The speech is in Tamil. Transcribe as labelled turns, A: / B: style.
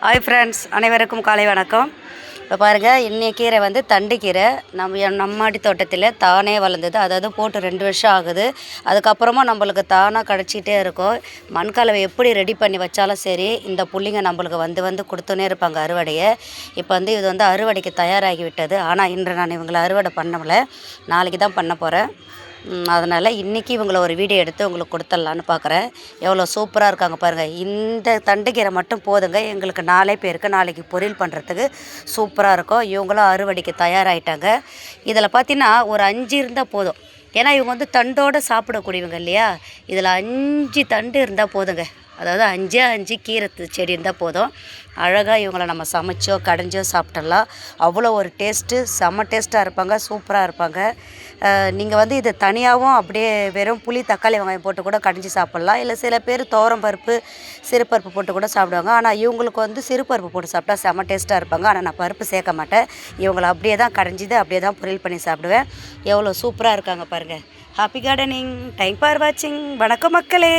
A: ஹாய் ஃப்ரெண்ட்ஸ், அனைவருக்கும் காலை வணக்கம். இப்போ பாருங்கள், இன்னைய கீரை வந்து தண்டுக்கீரை. நம்மாடி தோட்டத்தில் தானே வளர்ந்தது. அதாவது போட்டு 2 வருஷம் ஆகுது. அதுக்கப்புறமா நம்மளுக்கு தானாக கிடச்சிட்டே இருக்கும். மண்கலவை எப்படி ரெடி பண்ணி வச்சாலும் சரி, இந்த புள்ளிங்க நம்மளுக்கு வந்து கொடுத்துனே இருப்பாங்க அறுவடையை. இப்போ வந்து இது வந்து அறுவடைக்கு தயாராகி விட்டது. ஆனால் இன்று நான் இவங்களை அறுவடை பண்ணல, நாளைக்கு தான் பண்ண போகிறேன். அதனால் இன்றைக்கி இவங்கள ஒரு வீடியோ எடுத்து உங்களுக்கு கொடுத்துட்லான்னு பார்க்குறேன். எவ்வளோ சூப்பராக இருக்காங்க பாருங்கள். இந்த தண்டுக்கீரை மட்டும் போதுங்க, எங்களுக்கு 4 பேருக்கு நாளைக்கு பொரியல் பண்ணுறதுக்கு சூப்பராக இருக்கும். இவங்களும் அறுவடைக்கு தயாராகிட்டாங்க. இதில் பார்த்தீங்கன்னா ஒரு 5 இருந்தால் போதும். ஏன்னா இவங்க வந்து தண்டோடு சாப்பிடக்கூடியவங்க இல்லையா. இதில் 5 தண்டு இருந்தால் போதுங்க. அதாவது 5 கீரை செடி இருந்தால் போதும். அழகாக இவங்கள நம்ம சமைச்சோ கடைஞ்சோ சாப்பிட்றலாம். அவ்வளோ ஒரு டேஸ்ட்டு, செம்ம டேஸ்ட்டாக இருப்பாங்க, சூப்பராக இருப்பாங்க. நீங்கள் வந்து இது தனியாகவும் அப்படியே வெறும் புளி தக்காளி வெங்காயம் போட்டு கூட கடைஞ்சி சாப்பிட்லாம். இல்லை சில பேர் துவரம் பருப்பு சிறுபருப்பு போட்டு கூட சாப்பிடுவாங்க. ஆனால் இவங்களுக்கு வந்து சிறுபருப்பு போட்டு சாப்பிட்டா செம்ம டேஸ்ட்டாக இருப்பாங்க. ஆனால் நான் பருப்பு சேர்க்க மாட்டேன். இவங்களை அப்படியே தான் கடைஞ்சிது அப்படியே தான் பொரியல் பண்ணி சாப்பிடுவேன். எவ்வளோ சூப்பராக இருக்காங்க பாருங்கள். Happy gardening. தேங்க்ஸ் ஃபார் வாட்சிங். வணக்கம் மக்களே.